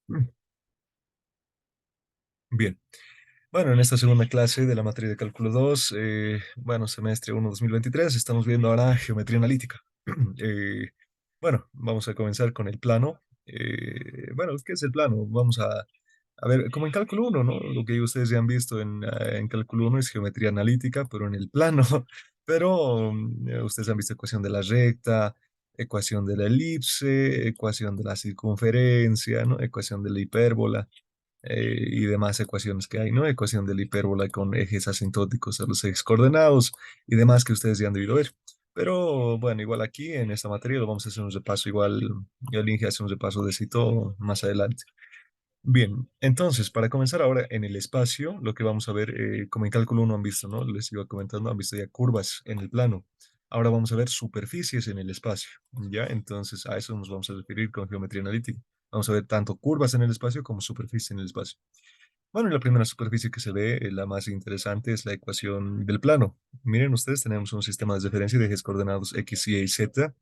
Mm, Bien, bueno, en esta segunda clase de la materia de cálculo 2, bueno, semestre 1 2023, estamos viendo ahora geometría analítica. Bueno, vamos a comenzar con el plano. Bueno, ¿qué es el plano? Vamos a ver, como en cálculo 1, ¿no? Lo que ustedes ya han visto en cálculo 1 es geometría analítica, pero en el plano. Pero ustedes han visto ecuación de la recta, ecuación de la elipse, ecuación de la circunferencia, ¿no? Ecuación de la hipérbola y demás ecuaciones que hay, ¿no? Ecuación de la hipérbola con ejes asintóticos a los ejes coordenados y demás que ustedes ya han debido ver. Pero bueno, igual aquí en esta materia lo vamos a hacer un repaso, igual el Inge hace un repaso de cito más adelante. Bien, entonces, para comenzar ahora en el espacio, lo que vamos a ver, como en cálculo 1 han visto, ¿no? Les iba comentando, han visto ya curvas en el plano. Ahora vamos a ver superficies en el espacio, ¿ya? Entonces, a eso nos vamos a referir con geometría analítica. Vamos a ver tanto curvas en el espacio como superficie en el espacio. Bueno, y la primera superficie que se ve, la más interesante, es la ecuación del plano. Miren ustedes, tenemos un sistema de referencia de ejes coordenados X, Y y Z,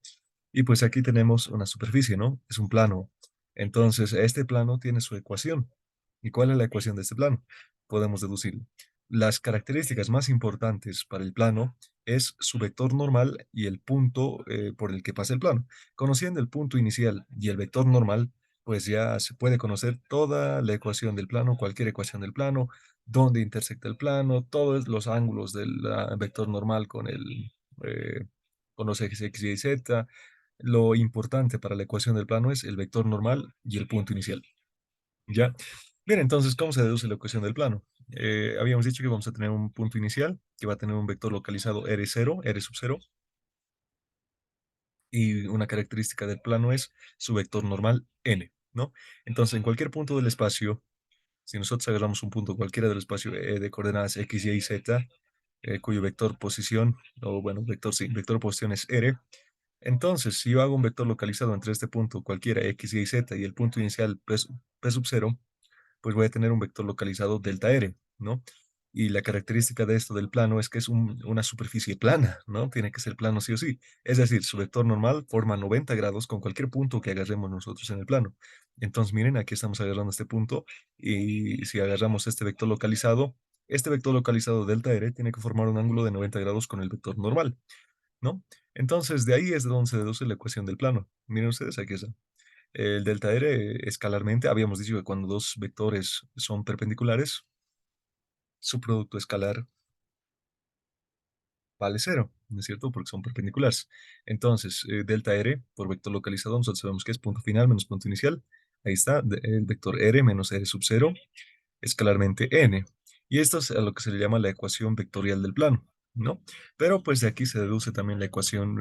y pues aquí tenemos una superficie, ¿no? Es un plano. Entonces, este plano tiene su ecuación. ¿Y cuál es la ecuación de este plano? Podemos deducir. Las características más importantes para el plano es su vector normal y el punto por el que pasa el plano. Conociendo el punto inicial y el vector normal, pues ya se puede conocer toda la ecuación del plano, cualquier ecuación del plano, dónde intersecta el plano, todos los ángulos del vector normal eh, con los ejes X, Y, Z. Lo importante para la ecuación del plano es el vector normal y el punto inicial. ¿Ya? Bien, entonces, ¿cómo se deduce la ecuación del plano? Habíamos dicho que vamos a tener un punto inicial que va a tener un vector localizado R0, R sub 0, y una característica del plano es su vector normal N, ¿no? Entonces, en cualquier punto del espacio, si nosotros agarramos un punto cualquiera del espacio de coordenadas X, Y, Z, cuyo vector posición, o bueno, vector sí, vector posición es R. Entonces, si yo hago un vector localizado entre este punto, cualquiera x, y, z, y el punto inicial p sub 0, pues voy a tener un vector localizado delta r, ¿no? Y la característica de esto del plano es que es una superficie plana, ¿no? Tiene que ser plano sí o sí. Es decir, su vector normal forma 90 grados con cualquier punto que agarremos nosotros en el plano. Entonces, miren, aquí estamos agarrando este punto y si agarramos este vector localizado delta r tiene que formar un ángulo de 90 grados con el vector normal, ¿no? Entonces, de ahí es de donde se deduce la ecuación del plano. Miren ustedes, aquí está. El delta R escalarmente, habíamos dicho que cuando dos vectores son perpendiculares, su producto escalar vale cero, ¿no es cierto? Porque son perpendiculares. Entonces, delta R por vector localizado, nosotros sabemos que es punto final menos punto inicial. Ahí está, el vector R menos R sub 0 escalarmente n. Y esto es a lo que se le llama la ecuación vectorial del plano, ¿no? Pero pues de aquí se deduce también la ecuación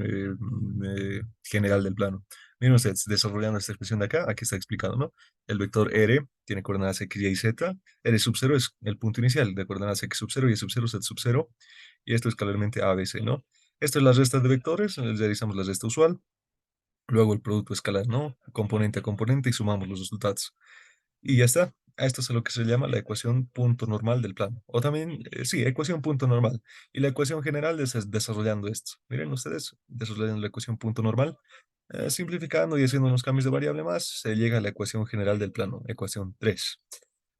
general del plano. Miren ustedes, desarrollando esta expresión de acá, aquí está explicado, ¿no? El vector R tiene coordenadas X, Y y Z. R sub 0 es el punto inicial de coordenadas X sub 0, Y sub 0, Z sub 0. Y esto escalarmente A, B, C, ¿no? Esto es la resta de vectores, realizamos la resta usual. Luego el producto escalar, ¿no? Componente a componente y sumamos los resultados. Y ya está. A esto es a lo que se llama la ecuación punto normal del plano. O también, sí, ecuación punto normal. Y la ecuación general es desarrollando esto. Miren ustedes, desarrollando la ecuación punto normal, simplificando y haciendo unos cambios de variable más, se llega a la ecuación general del plano, ecuación 3,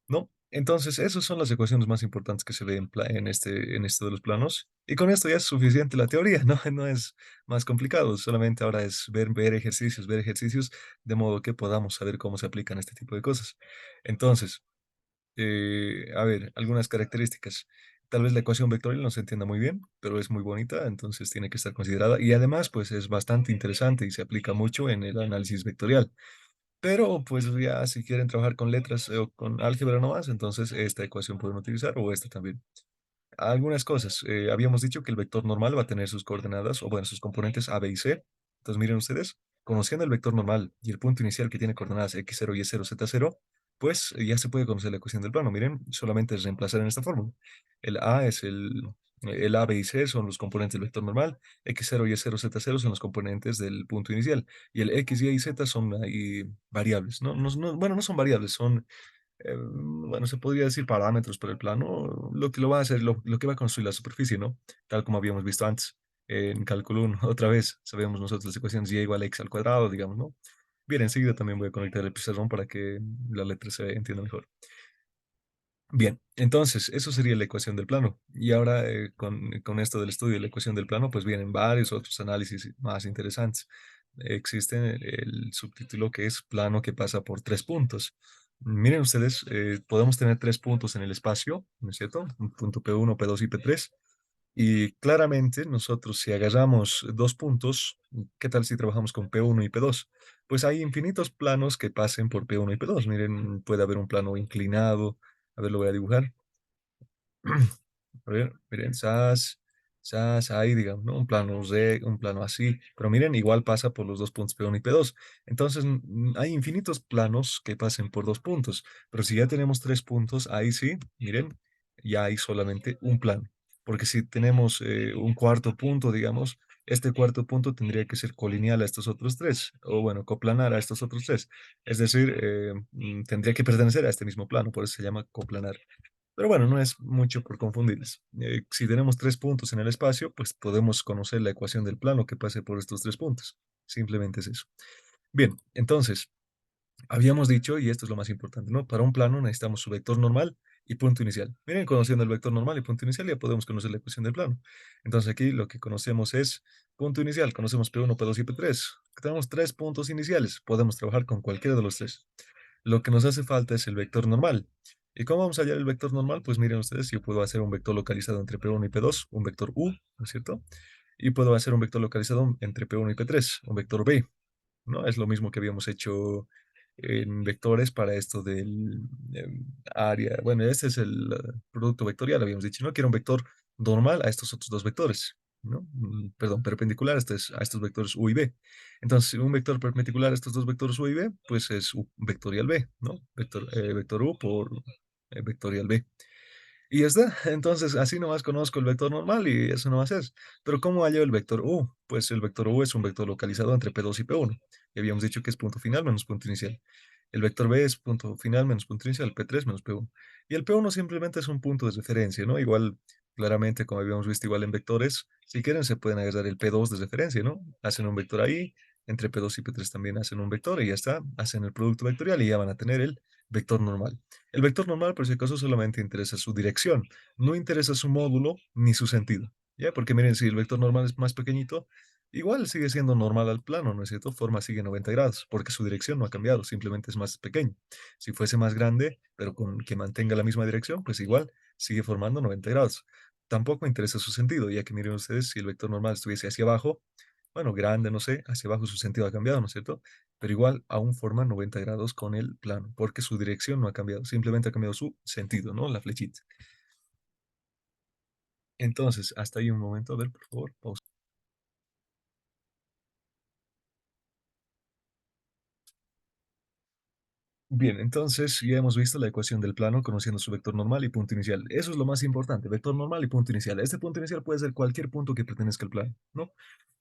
¿no? Entonces, esas son las ecuaciones más importantes que se ven en este de los planos. Y con esto ya es suficiente la teoría, ¿no? No es más complicado. Solamente ahora es ver ejercicios, de modo que podamos saber cómo se aplican este tipo de cosas. Entonces, a ver, algunas características. Tal vez la ecuación vectorial no se entienda muy bien, pero es muy bonita, entonces tiene que estar considerada. Y además, pues es bastante interesante y se aplica mucho en el análisis vectorial. Pero pues ya si quieren trabajar con letras o con álgebra nomás, entonces esta ecuación pueden utilizar o esta también. Algunas cosas. Habíamos dicho que el vector normal va a tener sus coordenadas o bueno, sus componentes A, B y C. Entonces miren ustedes, conociendo el vector normal y el punto inicial que tiene coordenadas x0, y0, z0, pues ya se puede conocer la ecuación del plano. Miren, solamente es reemplazar en esta fórmula. El A es el A, B y C son los componentes del vector normal, x0, y0, z0 son los componentes del punto inicial, y el x, y z son ahí variables, ¿no? Bueno, no son variables, son bueno, se podría decir parámetros para el plano, lo que lo va a hacer, lo que va a construir la superficie, ¿no? Tal como habíamos visto antes, en cálculo 1, otra vez, sabemos nosotros las ecuaciones y igual a x al cuadrado, digamos, ¿no? Bien, enseguida también voy a conectar el pizarrón para que la letra se entienda mejor. Bien, entonces, eso sería la ecuación del plano. Y ahora, con esto del estudio de la ecuación del plano, pues vienen varios otros análisis más interesantes. Existe el subtítulo que es plano que pasa por tres puntos. Miren ustedes, podemos tener tres puntos en el espacio, ¿no es cierto? Un punto P1, P2 y P3. Y claramente nosotros si agarramos dos puntos, ¿qué tal si trabajamos con P1 y P2? Pues hay infinitos planos que pasen por P1 y P2. Miren, puede haber un plano inclinado. A ver, lo voy a dibujar. A ver, miren, ahí digamos, ¿no? Un plano un plano así, pero miren, igual pasa por los dos puntos P1 y P2. Entonces, hay infinitos planos que pasen por dos puntos, pero si ya tenemos tres puntos, ahí sí, miren, ya hay solamente un plano. Porque si tenemos un cuarto punto, digamos, este cuarto punto tendría que ser colineal a estos otros tres, o bueno, coplanar a estos otros tres. Es decir, tendría que pertenecer a este mismo plano, por eso se llama coplanar. Pero bueno, no es mucho por confundirles. Si tenemos tres puntos en el espacio, pues podemos conocer la ecuación del plano que pase por estos tres puntos. Simplemente es eso. Bien, entonces, habíamos dicho, y esto es lo más importante, ¿no? Para un plano necesitamos su vector normal y punto inicial. Miren, conociendo el vector normal y punto inicial ya podemos conocer la ecuación del plano. Entonces aquí lo que conocemos es punto inicial. Conocemos P1, P2 y P3. Tenemos tres puntos iniciales. Podemos trabajar con cualquiera de los tres. Lo que nos hace falta es el vector normal. ¿Y cómo vamos a hallar el vector normal? Pues miren ustedes, yo puedo hacer un vector localizado entre P1 y P2, un vector U, ¿no es cierto? Y puedo hacer un vector localizado entre P1 y P3, un vector B, ¿no? Es lo mismo que habíamos hecho en vectores para esto del área. Bueno, este es el producto vectorial, habíamos dicho, ¿no? Que era un vector normal a estos otros dos vectores, ¿no? Perdón, perpendicular a estos vectores U y B. Entonces, un vector perpendicular a estos dos vectores U y B, pues es U vectorial B, ¿no? Vector U por vectorial B. Y ya está. Entonces, así nomás conozco el vector normal y eso nomás es. Pero ¿cómo hallo el vector U? Pues el vector U es un vector localizado entre P2 y P1. Y habíamos dicho que es punto final menos punto inicial. El vector B es punto final menos punto inicial, P3 menos P1. Y el P1 simplemente es un punto de referencia, ¿no? Igual, claramente, como habíamos visto igual en vectores, si quieren se pueden agarrar el P2 de referencia, ¿no? Hacen un vector ahí, entre P2 y P3 también hacen un vector y ya está. Hacen el producto vectorial y ya van a tener el vector normal. El vector normal, por si acaso, solamente interesa su dirección, no interesa su módulo ni su sentido, ¿ya? Porque miren, si el vector normal es más pequeñito, igual sigue siendo normal al plano, ¿no es cierto? Forma sigue 90 grados, porque su dirección no ha cambiado, simplemente es más pequeño. Si fuese más grande, pero con que mantenga la misma dirección, pues igual sigue formando 90 grados. Tampoco interesa su sentido, ya que miren ustedes, si el vector normal estuviese hacia abajo, bueno, grande, no sé, hacia abajo su sentido ha cambiado, ¿no es cierto? Pero igual aún forma 90 grados con el plano, porque su dirección no ha cambiado, simplemente ha cambiado su sentido, ¿no? La flechita. Entonces, hasta ahí un momento, a ver, por favor, pausa. Bien, entonces ya hemos visto la ecuación del plano conociendo su vector normal y punto inicial. Eso es lo más importante, vector normal y punto inicial. Este punto inicial puede ser cualquier punto que pertenezca al plano, ¿no?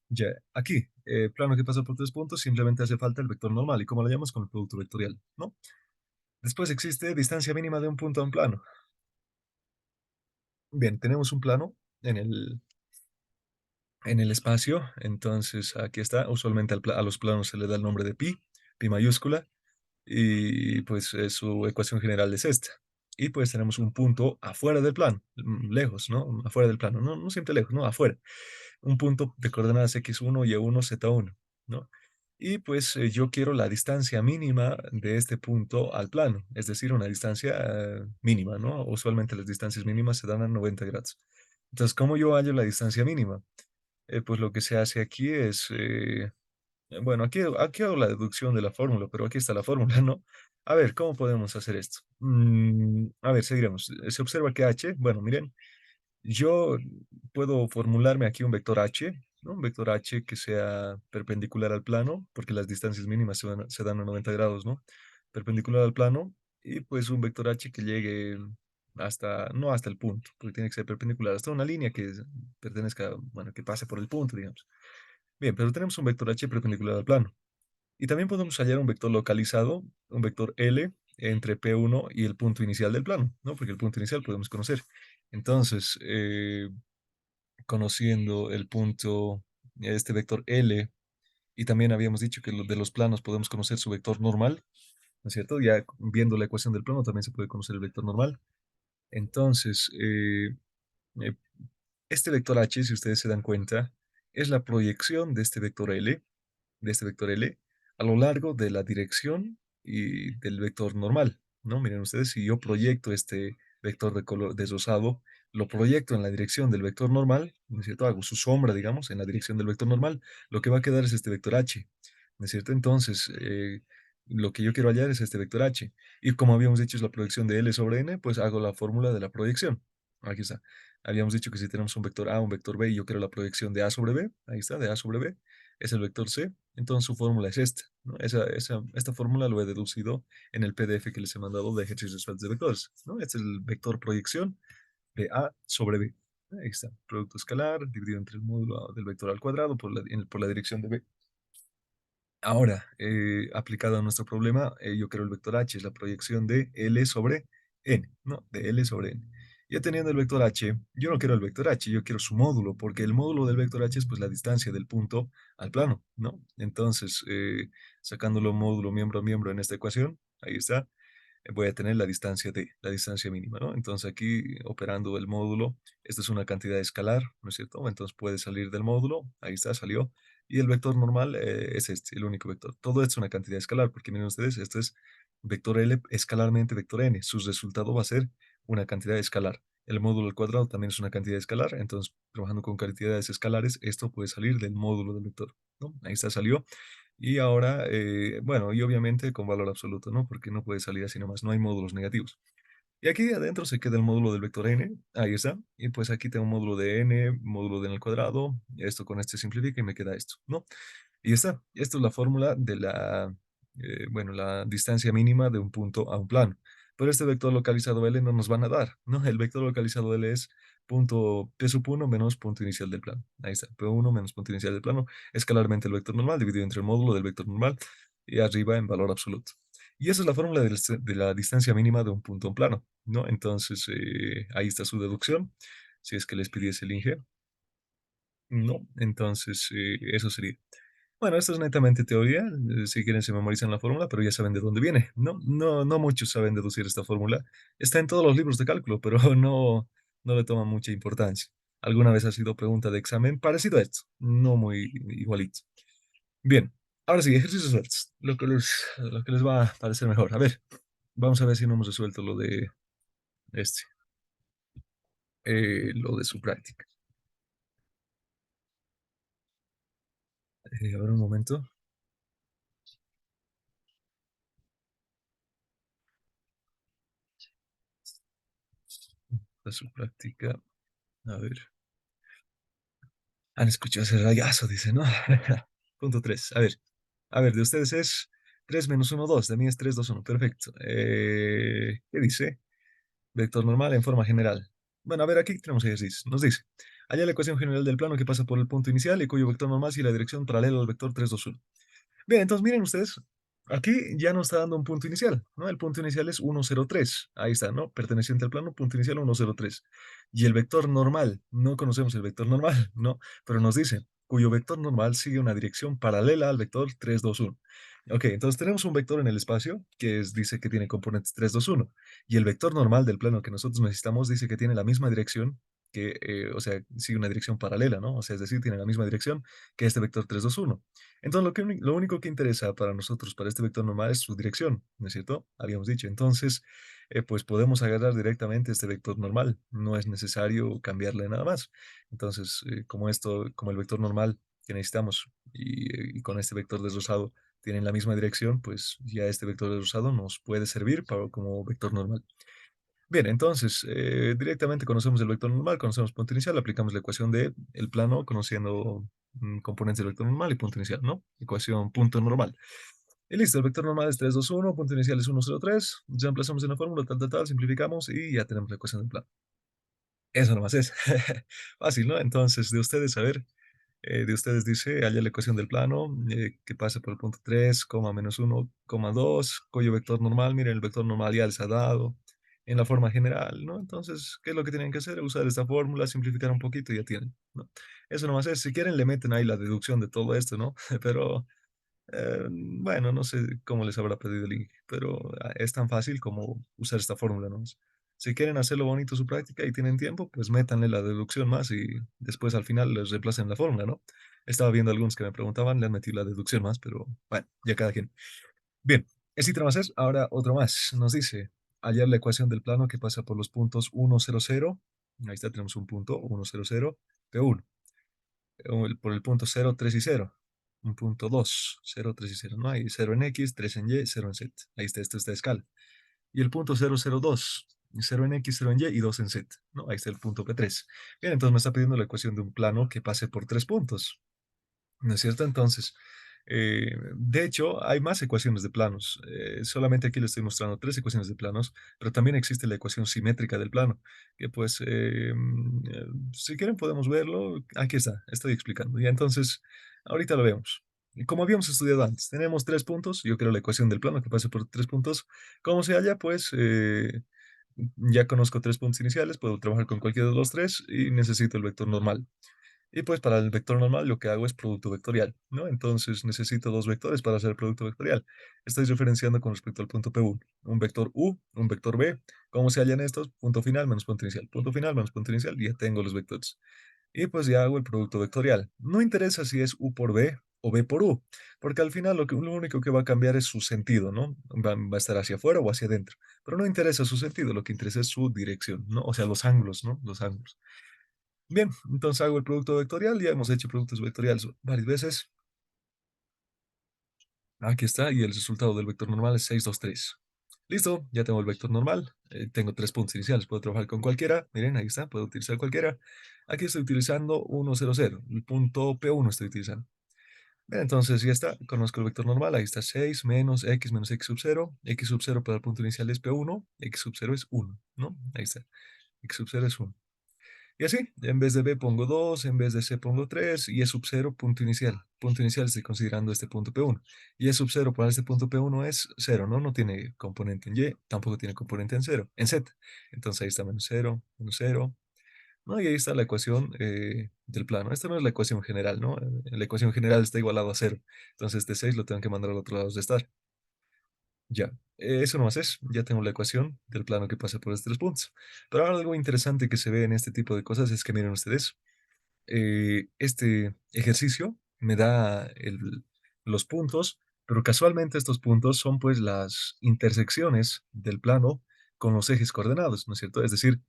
Ya, aquí, plano que pasa por tres puntos, simplemente hace falta el vector normal. ¿Y cómo lo llamamos? Con el producto vectorial, ¿no? Después existe distancia mínima de un punto a un plano. Bien, tenemos un plano en el espacio, entonces aquí está. Usualmente a los planos se le da el nombre de pi, pi mayúscula, y pues su ecuación general es esta. Y pues tenemos un punto afuera del plano, lejos, ¿no? Afuera del plano, no, no siempre lejos, no, afuera. Un punto de coordenadas x1, y1, z1, ¿no? Y pues yo quiero la distancia mínima de este punto al plano, es decir, una distancia mínima, ¿no? Usualmente las distancias mínimas se dan a 90 grados. Entonces, ¿cómo yo hallo la distancia mínima? Pues lo que se hace aquí es, bueno, aquí hago la deducción de la fórmula, pero aquí está la fórmula, ¿no? A ver, ¿cómo podemos hacer esto? A ver, seguiremos. Se observa que h, bueno, miren, yo puedo formularme aquí un vector h, ¿no? Un vector h que sea perpendicular al plano, porque las distancias mínimas se dan a 90 grados, ¿no? Perpendicular al plano, y pues un vector h que llegue hasta, no hasta el punto, porque tiene que ser perpendicular, hasta una línea que pertenezca, bueno, que pase por el punto, digamos. Bien, pero tenemos un vector h perpendicular al plano. Y también podemos hallar un vector localizado, un vector L entre P1 y el punto inicial del plano, ¿no? Porque el punto inicial podemos conocer. Entonces, conociendo el punto, este vector L Y también habíamos dicho que de los planos podemos conocer su vector normal, ¿no es cierto? Ya viendo la ecuación del plano también se puede conocer el vector normal. Entonces, eh, este vector h, si ustedes se dan cuenta, es la proyección de este vector L, a lo largo de la dirección y del vector normal, ¿no? Miren ustedes, si yo proyecto este vector de color deslosado, lo proyecto en la dirección del vector normal, ¿no es cierto? Hago su sombra, digamos, en la dirección del vector normal, lo que va a quedar es este vector h, ¿no es cierto? Entonces, lo que yo quiero hallar es este vector h. Y como habíamos dicho es la proyección de L sobre N, pues hago la fórmula de la proyección. Aquí está. Habíamos dicho que si tenemos un vector A, un vector B, y yo quiero la proyección de A sobre B, ahí está, de A sobre B, es el vector C, entonces su fórmula es esta, ¿no? Esta fórmula lo he deducido en el PDF que les he mandado de ejercicios de vectores, ¿no? Este es el vector proyección de A sobre B. Ahí está, producto escalar dividido entre el módulo del vector al cuadrado por la dirección de B. Ahora, aplicado a nuestro problema, yo quiero el vector h, es la proyección de L sobre N, ¿no? De L sobre N. Ya teniendo el vector h, yo no quiero el vector h, yo quiero su módulo, porque el módulo del vector h es pues la distancia del punto al plano, ¿no? Entonces, sacándolo módulo miembro a miembro en esta ecuación, ahí está, voy a tener la distancia D, la distancia mínima, ¿no? Entonces aquí, operando el módulo, esta es una cantidad escalar, ¿no es cierto? Entonces puede salir del módulo, ahí está, salió, y el vector normal es este, el único vector. Todo esto es una cantidad escalar, porque miren ustedes, esto es vector L escalarmente vector N, su resultado va a ser una cantidad escalar. El módulo al cuadrado también es una cantidad escalar, entonces trabajando con cantidades escalares, esto puede salir del módulo del vector, ¿no? Ahí está, salió. Y ahora, bueno, y obviamente con valor absoluto, ¿no? Porque no puede salir así nomás, no hay módulos negativos. Y aquí adentro se queda el módulo del vector n, ahí está. Y pues aquí tengo un módulo de n, módulo de n al cuadrado, esto con este simplifica y me queda esto, ¿no? Y ya está. Esto es la fórmula de bueno, la distancia mínima de un punto a un plano. Pero este vector localizado L no nos van a dar, ¿no? El vector localizado L es punto P sub 1 menos punto inicial del plano. Ahí está, P1 menos punto inicial del plano. Escalarmente el vector normal dividido entre el módulo del vector normal y arriba en valor absoluto. Y esa es la fórmula de la distancia mínima de un punto a un plano, ¿no? Entonces, ahí está su deducción. Si es que les pidiese el INGE, no. Entonces, eso sería. Bueno, esto es netamente teoría. Si quieren se memorizan la fórmula, pero ya saben de dónde viene. No muchos saben deducir esta fórmula. Está en todos los libros de cálculo, pero no le toman mucha importancia. Alguna vez ha sido pregunta de examen parecido a esto, no muy igualito. Bien, ahora sí, ejercicios sueltos, lo que les va a parecer mejor. A ver, vamos a ver si no hemos resuelto lo de este, lo de su práctica. A ver un momento, de su práctica. A ver. Han escuchado ese rayazo, dice, ¿no? Punto 3. A ver, de ustedes es 3 menos uno 2. De mí es 3 2 1. Perfecto. ¿Qué dice? Vector normal en forma general. Bueno, a ver, aquí tenemos ejercicio. Nos dice, halla la ecuación general del plano que pasa por el punto inicial y cuyo vector normal sigue la dirección paralela al vector 3 2 1. Bien, entonces miren ustedes, aquí ya nos está dando un punto inicial, ¿no? El punto inicial es 1,03. Ahí está, ¿no? Perteneciente al plano, punto inicial 1,03. Y el vector normal, no conocemos el vector normal, ¿no? Pero nos dice, cuyo vector normal sigue una dirección paralela al vector 3, 2, 1. Ok, entonces tenemos un vector en el espacio dice que tiene componentes 3, 2, 1. Y el vector normal del plano que nosotros necesitamos dice que tiene la misma dirección o sea, sigue una dirección paralela, ¿no? O sea, es decir, tiene la misma dirección que este vector 3, 2, 1. Entonces, lo único que interesa para nosotros, para este vector normal, es su dirección, ¿no es cierto? Habíamos dicho. Entonces, pues podemos agarrar directamente este vector normal. No es necesario cambiarle nada más. Entonces, como el vector normal que necesitamos y con este vector deslozado tienen la misma dirección, pues ya este vector deslozado nos puede servir como vector normal. Bien, entonces, directamente conocemos el vector normal, conocemos punto inicial, aplicamos la ecuación de el plano conociendo componentes del vector normal y punto inicial, ¿no? Ecuación punto normal. Y listo, el vector normal es 3, 2, 1, punto inicial es 1, 0, 3. Reemplazamos en la fórmula, simplificamos y ya tenemos la ecuación del plano. Eso nomás es. Fácil, ¿no? Entonces, de ustedes, a ver, de ustedes dice, haya la ecuación del plano, que pasa por el punto 3, coma menos 1, coma 2, cuyo vector normal, miren, el vector normal ya les ha dado. en la forma general, ¿no? Entonces, ¿qué es lo que tienen que hacer? Usar esta fórmula, simplificar un poquito y ya tienen, ¿no? Eso nomás es, si quieren le meten ahí la deducción de todo esto, ¿no? Pero bueno, no sé cómo les habrá pedido el link, pero es tan fácil como usar esta fórmula, ¿no? Si quieren hacerlo bonito su práctica y tienen tiempo, pues métanle la deducción más y después al final les reemplacen la fórmula, ¿no? Estaba viendo algunos que me preguntaban, le han metido la deducción más, pero bueno, ya cada quien. Bien, ese más es, ahora otro más. Nos dice, hallar la ecuación del plano que pasa por los puntos 1, 0, 0. Ahí está, tenemos un punto, 1, 0, 0, P1 por el punto 0, 3 y 0. Un punto 2, 0, 3 y 0. No hay 0 en X, 3 en Y, 0 en Z. Ahí está, esto está a escala. Y el punto 0, 0, 2, 0 en X, 0 en Y y 2 en Z. ¿No? Ahí está el punto P3. Bien, entonces me está pidiendo la ecuación de un plano que pase por tres puntos. ¿No es cierto? Entonces, de hecho, hay más ecuaciones de planos. Solamente aquí le estoy mostrando tres ecuaciones de planos, pero también existe la ecuación simétrica del plano, que pues, si quieren podemos verlo. Aquí está, estoy explicando. Y entonces, ahorita lo vemos. Y como habíamos estudiado antes, tenemos tres puntos. Yo quiero la ecuación del plano que pase por tres puntos. ¿Cómo se halla? Pues, ya conozco tres puntos iniciales, puedo trabajar con cualquiera de los tres y necesito el vector normal. Y pues para el vector normal lo que hago es producto vectorial, ¿no? Entonces necesito dos vectores para hacer el producto vectorial. Estoy referenciando con respecto al punto P1. Un vector U, un vector B. ¿Cómo se hallan estos? Punto final menos punto inicial. Punto final menos punto inicial. Y ya tengo los vectores. Y pues ya hago el producto vectorial. No interesa si es U por B o B por U, porque al final lo único que va a cambiar es su sentido, ¿no? Va a estar hacia afuera o hacia adentro. Pero no interesa su sentido, lo que interesa es su dirección, ¿no? O sea, los ángulos, ¿no? Los ángulos. Bien, entonces hago el producto vectorial. Ya hemos hecho productos vectoriales varias veces. Aquí está, y el resultado del vector normal es 6, 2, 3. Listo, ya tengo el vector normal. Tengo tres puntos iniciales. Puedo trabajar con cualquiera. Miren, ahí está, puedo utilizar cualquiera. Aquí estoy utilizando 1, 0, 0. El punto P1 estoy utilizando. Bien, entonces ya está. Conozco el vector normal. Ahí está 6 menos x sub 0. X sub 0 para el punto inicial es P1. X sub 0 es 1, ¿no? Ahí está. X sub 0 es 1. Y así, en vez de B pongo 2, en vez de C pongo 3 y E sub 0 punto inicial. Punto inicial estoy considerando este punto P1. Y E sub 0 para este punto P1 es 0, ¿no? No tiene componente en Y, tampoco tiene componente en 0, en Z. Entonces ahí está menos 0, ¿no? Y ahí está la ecuación del plano. Esta no es la ecuación general, ¿no? La ecuación general está igualado a 0. Entonces este 6 lo tengo que mandar al otro lado de estar. Ya, eso nomás es. Ya tengo la ecuación del plano que pasa por estos tres puntos. Pero ahora algo interesante que se ve en este tipo de cosas es que miren ustedes, este ejercicio me da los puntos, pero casualmente estos puntos son pues las intersecciones del plano con los ejes coordenados, ¿no es cierto? Es decir,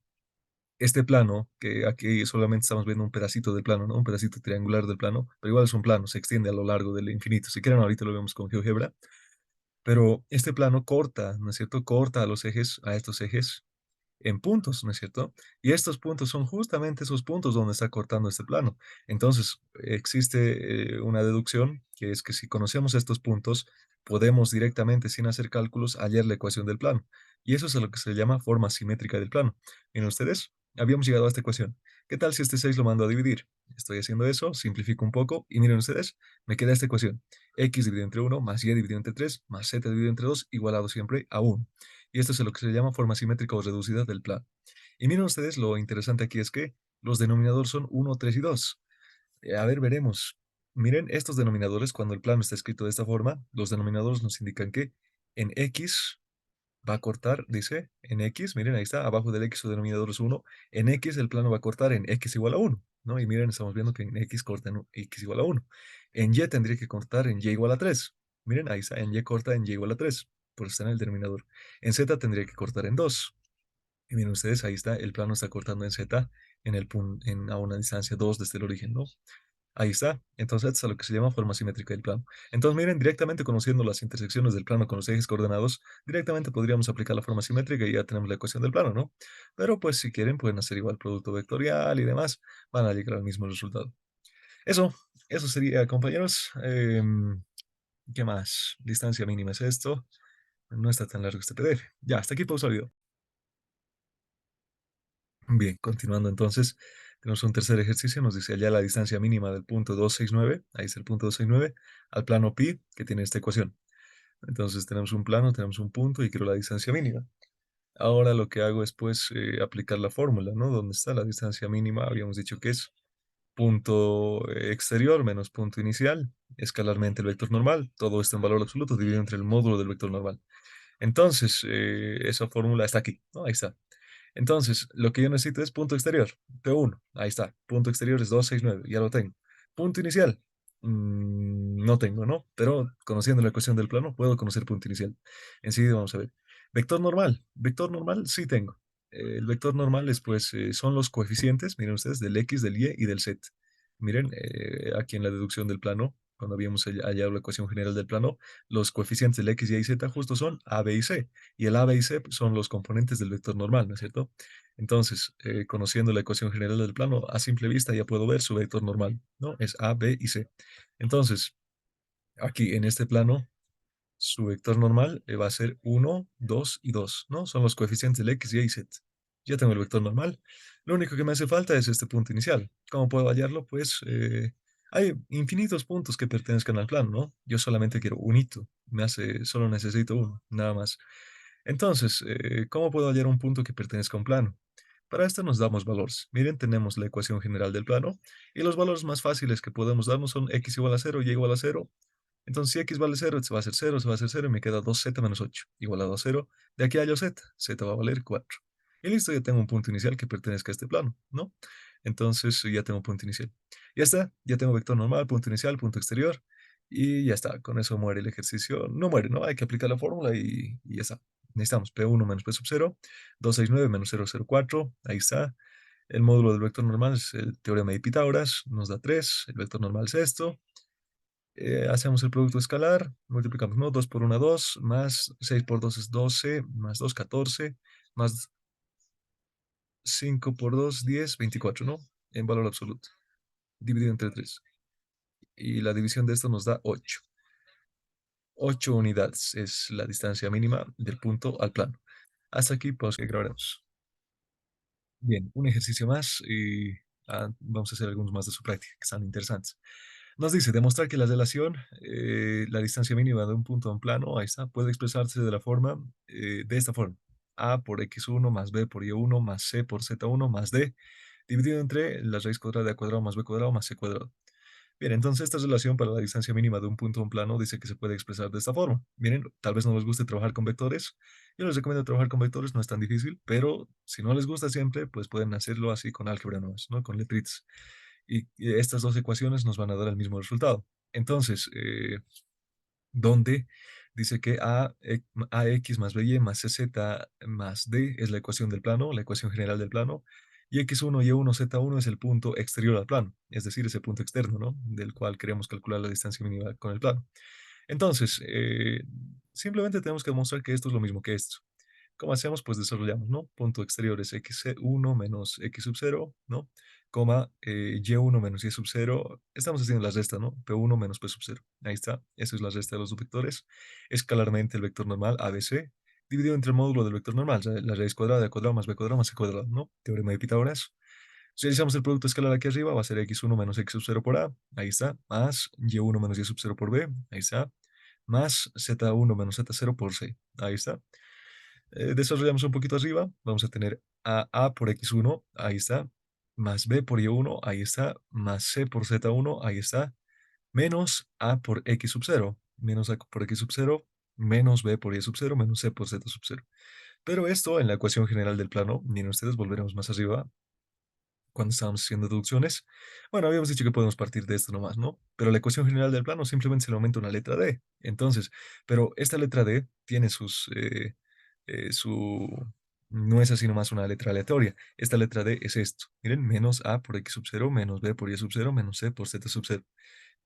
este plano, que aquí solamente estamos viendo un pedacito del plano, ¿no? Un pedacito triangular del plano, pero igual es un plano, se extiende a lo largo del infinito. Si quieren, ahorita lo vemos con GeoGebra, pero este plano corta, ¿no es cierto? Corta a los ejes, a estos ejes en puntos, ¿no es cierto? Y estos puntos son justamente esos puntos donde está cortando este plano. Entonces, existe una deducción que es que si conocemos estos puntos, podemos directamente, sin hacer cálculos, hallar la ecuación del plano. Y eso es a lo que se le llama forma simétrica del plano. Miren ustedes, habíamos llegado a esta ecuación. ¿Qué tal si este 6 lo mando a dividir? Estoy haciendo eso, simplifico un poco y miren ustedes, me queda esta ecuación. X dividido entre 1 más Y dividido entre 3 más Z dividido entre 2 igualado siempre a 1. Y esto es lo que se llama forma simétrica o reducida del plano. Y miren ustedes, lo interesante aquí es que los denominadores son 1, 3 y 2. A ver, veremos. Miren, estos denominadores, cuando el plano está escrito de esta forma, los denominadores nos indican que en X va a cortar, dice, en X, miren, ahí está, abajo del X su denominador es 1. En X el plano va a cortar en X igual a 1, ¿no? Y miren, estamos viendo que en X corta en X igual a 1. En Y tendría que cortar en Y igual a 3. Miren, ahí está, en Y corta en Y igual a 3, por estar en el denominador. En Z tendría que cortar en 2. Y miren ustedes, ahí está, el plano está cortando en Z en el punto, a una distancia 2 desde el origen, ¿no? Ahí está. Entonces, esto es lo que se llama forma simétrica del plano. Entonces, miren, directamente conociendo las intersecciones del plano con los ejes coordenados, directamente podríamos aplicar la forma simétrica y ya tenemos la ecuación del plano, ¿no? Pero, pues, si quieren, pueden hacer igual producto vectorial y demás, van a llegar al mismo resultado. Eso, eso sería, compañeros. ¿Qué más? Distancia mínima es esto. No está tan largo este PDF. Ya, hasta aquí pausa el video. Bien, continuando entonces, tenemos un tercer ejercicio, nos dice allá la distancia mínima del punto 269, ahí está el punto 269, al plano pi, que tiene esta ecuación. Entonces tenemos un plano, tenemos un punto y quiero la distancia mínima. Ahora lo que hago es pues aplicar la fórmula, ¿no? ¿Dónde está la distancia mínima? Habíamos dicho que es punto exterior menos punto inicial, escalarmente el vector normal, todo esto en valor absoluto dividido entre el módulo del vector normal. Entonces, esa fórmula está aquí, ¿no? Ahí está. Entonces, lo que yo necesito es punto exterior, P1, ahí está. Punto exterior es 269, ya lo tengo. Punto inicial, no tengo, ¿no? Pero conociendo la ecuación del plano, puedo conocer punto inicial. Enseguida vamos a ver. Vector normal sí tengo. El vector normal es, pues, son los coeficientes, miren ustedes, del X, del Y y del Z. Miren, aquí en la deducción del plano, cuando habíamos hallado la ecuación general del plano, los coeficientes del X, Y y Z justo son A, B y C. Y el A, B y C pues, son los componentes del vector normal, ¿no es cierto? Entonces, conociendo la ecuación general del plano, a simple vista ya puedo ver su vector normal, ¿no? Es A, B y C. Entonces, aquí en este plano, su vector normal va a ser 1, 2 y 2, ¿no? Son los coeficientes del X, Y y Z. Ya tengo el vector normal. Lo único que me hace falta es este punto inicial. ¿Cómo puedo hallarlo? Pues hay infinitos puntos que pertenezcan al plano, ¿no? Yo solamente quiero un hito. Solo necesito uno, nada más. Entonces, ¿cómo puedo hallar un punto que pertenezca a un plano? Para esto nos damos valores. Miren, tenemos la ecuación general del plano y los valores más fáciles que podemos darnos son x igual a 0, y igual a 0. Entonces, si x vale 0, se va a hacer 0, se va a hacer 0 y me queda 2z menos 8 igual a 2, 0. De aquí hallo z, z va a valer 4. Y listo, ya tengo un punto inicial que pertenezca a este plano, ¿no? Entonces, ya tengo un punto inicial. Ya está, ya tengo vector normal, punto inicial, punto exterior. Y ya está, con eso muere el ejercicio. No muere, ¿no? Hay que aplicar la fórmula y ya está. Necesitamos P1 menos P sub 0, 269 menos 004, ahí está. El módulo del vector normal es el teorema de Pitágoras, nos da 3, el vector normal es esto. Hacemos el producto escalar, multiplicamos, ¿no? 2 por 1, 2, más 6 por 2 es 12, más 2, 14, más 5 por 2, 10, 24, ¿no? En valor absoluto, dividido entre 3. Y la división de esto nos da 8. 8 unidades es la distancia mínima del punto al plano. Hasta aquí, pues, que grabaremos. Bien, un ejercicio más y vamos a hacer algunos más de su práctica, que están interesantes. Nos dice, demostrar que la relación, la distancia mínima de un punto a un plano, ahí está, puede expresarse de esta forma. A por x1 más b por y1 más c por z1 más d, dividido entre la raíz cuadrada de a cuadrado más b cuadrado más c cuadrado. Bien, entonces esta relación para la distancia mínima de un punto a un plano dice que se puede expresar de esta forma. Miren, tal vez no les guste trabajar con vectores. Yo les recomiendo trabajar con vectores, no es tan difícil, pero si no les gusta siempre, pues pueden hacerlo así con álgebra nomás, ¿no? Con letritas. Y estas dos ecuaciones nos van a dar el mismo resultado. Entonces, donde dice que ax más by más cz más d es la ecuación del plano, la ecuación general del plano, y x1, y1, z1 es el punto exterior al plano, es decir, ese punto externo, ¿no? Del cual queremos calcular la distancia mínima con el plano. Entonces, simplemente tenemos que demostrar que esto es lo mismo que esto. ¿Cómo hacemos? Pues desarrollamos, ¿no? Punto exterior es x1 menos x sub 0, ¿no? Coma, y1 menos y sub 0. Estamos haciendo la resta, ¿no? P1 menos P sub 0. Ahí está. Esa es la resta de los dos vectores. Escalarmente el vector normal ABC, dividido entre el módulo del vector normal, la raíz cuadrada de a cuadrado más b cuadrado más c cuadrado, ¿no? Teorema de Pitágoras. Si realizamos el producto escalar aquí arriba, va a ser x1 menos x sub 0 por A, ahí está, más y1 menos y sub 0 por B, ahí está, más z1 menos z0 por C, ahí está. Desarrollamos un poquito arriba, vamos a tener a por x1, ahí está, más b por y1, ahí está, más c por z1, ahí está, menos a por x sub 0, menos a por x sub 0, menos b por y sub 0, menos c por z sub 0. Pero esto en la ecuación general del plano, miren ustedes, volveremos más arriba, cuando estábamos haciendo deducciones, bueno, habíamos dicho que podemos partir de esto nomás, ¿no? Pero la ecuación general del plano simplemente se le aumenta una letra D. Entonces, pero esta letra D tiene su, no es así nomás una letra aleatoria. Esta letra D es esto. Miren, menos A por X sub 0, menos B por Y sub 0, menos C por Z sub 0.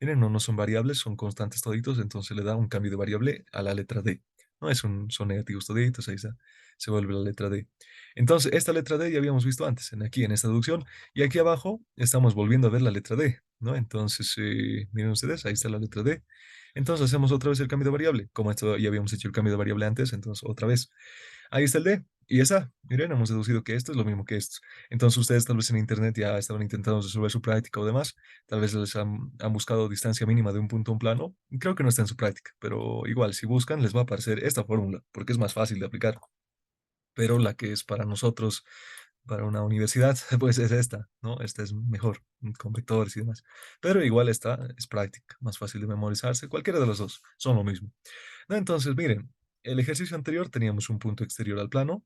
Miren, no son variables, son constantes toditos, entonces le da un cambio de variable a la letra D. No son negativos toditos, ahí está, se vuelve la letra D. Entonces, esta letra D ya habíamos visto antes, aquí en esta deducción, y aquí abajo estamos volviendo a ver la letra D, ¿no? Entonces, miren ustedes, ahí está la letra D. Entonces hacemos otra vez el cambio de variable, como esto ya habíamos hecho el cambio de variable antes, entonces otra vez. Ahí está el D. Y esa, miren, hemos deducido que esto es lo mismo que esto. Entonces ustedes tal vez en internet ya estaban intentando resolver su práctica o demás, tal vez les han buscado distancia mínima de un punto a un plano. Creo que no está en su práctica, pero igual, si buscan, les va a aparecer esta fórmula, porque es más fácil de aplicar. pero la que es para nosotros, para una universidad, pues es esta, ¿no? Esta es mejor, con vectores y demás. Pero igual esta es práctica, más fácil de memorizarse, cualquiera de los dos, son lo mismo. No, entonces, miren, el ejercicio anterior teníamos un punto exterior al plano,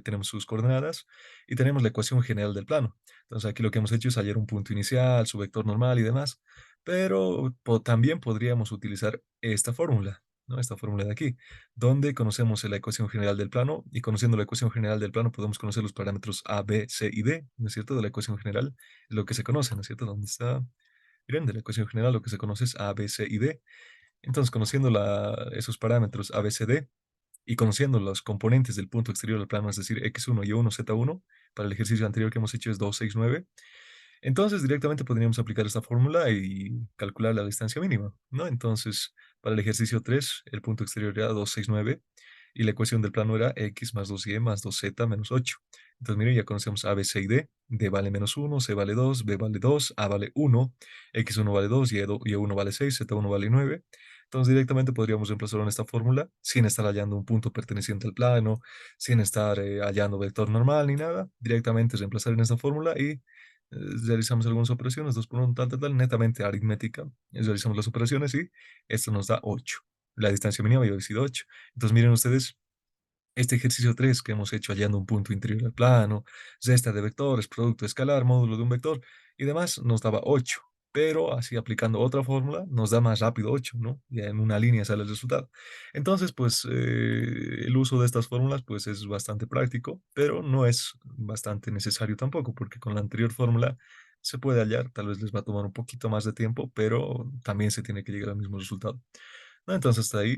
tenemos sus coordenadas y tenemos la ecuación general del plano. Entonces aquí lo que hemos hecho es hallar un punto inicial, su vector normal y demás, pero también podríamos utilizar esta fórmula, ¿no? Esta fórmula de aquí, donde conocemos la ecuación general del plano y conociendo la ecuación general del plano podemos conocer los parámetros A, B, C y D, ¿no es cierto? De la ecuación general, lo que se conoce, ¿no es cierto? ¿Dónde está? Miren, de la ecuación general lo que se conoce es A, B, C y D. Entonces, conociendo esos parámetros A, B, C, D y conociendo los componentes del punto exterior del plano, es decir, x1, y1, z1, para el ejercicio anterior que hemos hecho es 2, 6, 9, entonces directamente podríamos aplicar esta fórmula y calcular la distancia mínima, ¿no? Entonces, para el ejercicio 3 el punto exterior era 2, 6, 9 y la ecuación del plano era x más 2y más 2z menos 8. Entonces, miren, ya conocemos A, B, C y D. D vale menos 1, C vale 2, B vale 2, A vale 1, x1 vale 2, y1 vale 6, z1 vale 9. Entonces, directamente podríamos reemplazarlo en esta fórmula sin estar hallando un punto perteneciente al plano, sin estar hallando vector normal ni nada. Directamente reemplazar en esta fórmula y realizamos algunas operaciones, 2 por 1, tal, tal, tal, netamente aritmética. Realizamos las operaciones y esto nos da 8. La distancia mínima había sido 8. Entonces, miren ustedes, este ejercicio 3 que hemos hecho hallando un punto interior al plano, resta de vectores, producto escalar, módulo de un vector y demás, nos daba 8. Pero así aplicando otra fórmula nos da más rápido 8, ¿no? Ya en una línea sale el resultado. Entonces, pues el uso de estas fórmulas pues es bastante práctico, pero no es bastante necesario tampoco, porque con la anterior fórmula se puede hallar, tal vez les va a tomar un poquito más de tiempo, pero también se tiene que llegar al mismo resultado. ¿No? Entonces, hasta ahí